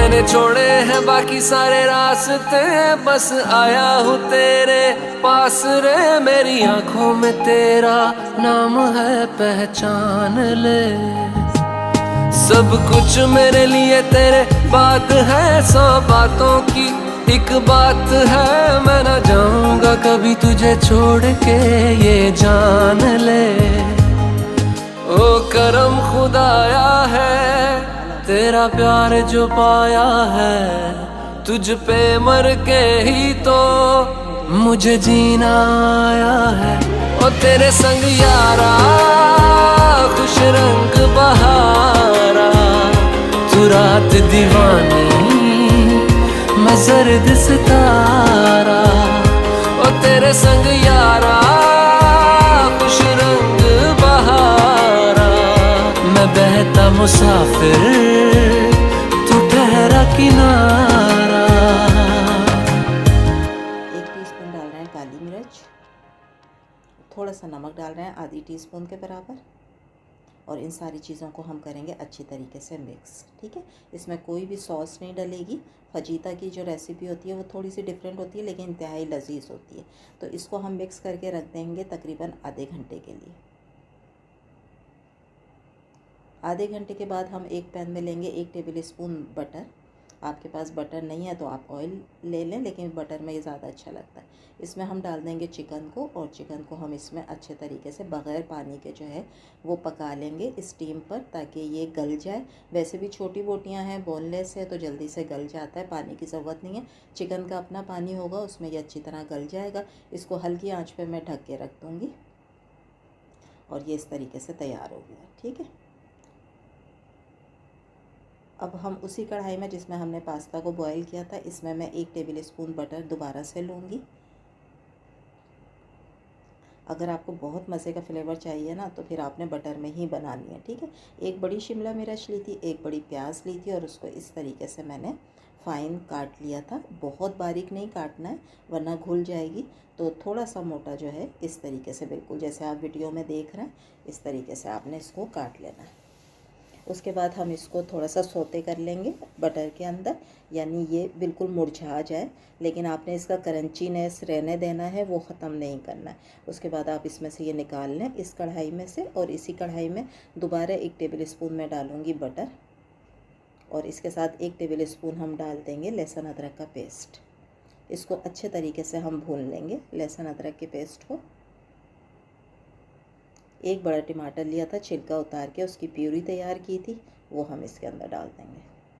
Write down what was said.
मैंने छोड़े हैं बाकी सारे रास्ते, बस आया हूँ तेरे पास रे। मेरी आंखों में तेरा नाम है, पहचान ले। सब कुछ मेरे लिए तेरे बात है, 100 बातों की एक बात है। मैं ना जाऊंगा कभी तुझे छोड़ के, ये जान ले। ओ करम खुदाया है, तेरा प्यार जो पाया है। तुझ पे मर के ही तो मुझे जीना आया है। ओ तेरे संग यारा खुश रंग बहारा, तू रात दीवानी मैं जर्द सितारा। ओ तेरे संग यारा खुश रंग बहारा, मैं बहता मुसाफिर तू ठहरा किनारा। 1 टीस्पून डाल रहे हैं काली मिर्च, थोड़ा सा नमक डाल रहे हैं आधी टीस्पून के बराबर, और इन सारी चीज़ों को हम करेंगे अच्छी तरीके से मिक्स। ठीक है, इसमें कोई भी सॉस नहीं डलेगी। फजीता की जो रेसिपी होती है वो थोड़ी सी डिफरेंट होती है, लेकिन इंतहाई लजीज होती है। तो इसको हम मिक्स करके रख देंगे तकरीबन आधे घंटे के लिए। आधे घंटे के बाद हम एक पैन में लेंगे 1 टेबल स्पून बटर। आपके पास बटर नहीं है तो आप ऑयल ले लें, लेकिन बटर में ये ज़्यादा अच्छा लगता है। इसमें हम डाल देंगे चिकन को, और चिकन को हम इसमें अच्छे तरीके से बग़ैर पानी के जो है वो पका लेंगे स्टीम पर, ताकि ये गल जाए। वैसे भी छोटी बोटियां हैं, बोनलेस है, तो जल्दी से गल जाता है, पानी की ज़रूरत नहीं है। चिकन का अपना पानी होगा, उसमें ये अच्छी तरह गल जाएगा। इसको हल्की आँच पर मैं ढक के रख दूँगी, और ये इस तरीके से तैयार हो गया। ठीक है, अब हम उसी कढ़ाई में जिसमें हमने पास्ता को बॉईल किया था, इसमें मैं 1 टेबल स्पून बटर दोबारा से लूँगी। अगर आपको बहुत मज़े का फ्लेवर चाहिए ना, तो फिर आपने बटर में ही बनानी है। ठीक है, 1 बड़ी शिमला मिर्च ली थी, 1 बड़ी प्याज ली थी, और उसको इस तरीके से मैंने फ़ाइन काट लिया था। बहुत बारीक नहीं काटना है वरना घुल जाएगी। तो थोड़ा सा मोटा जो है इस तरीके से, बिल्कुल जैसे आप वीडियो में देख रहे हैं, इस तरीके से आपने इसको काट लेना है। उसके बाद हम इसको थोड़ा सा सोते कर लेंगे बटर के अंदर, यानी ये बिल्कुल मुरझा जाए, लेकिन आपने इसका क्रंचीनेस रहने देना है, वो ख़त्म नहीं करना है। उसके बाद आप इसमें से ये निकाल लें इस कढ़ाई में से, और इसी कढ़ाई में दोबारा 1 टेबल स्पून में डालूँगी बटर, और इसके साथ 1 टेबल स्पून हम डाल देंगे लहसुन अदरक का पेस्ट। इसको अच्छे तरीके से हम भून लेंगे लहसुन अदरक के पेस्ट को। 1 बड़ा टमाटर लिया था, छिलका उतार के उसकी प्यूरी तैयार की थी, वो हम इसके अंदर डाल देंगे।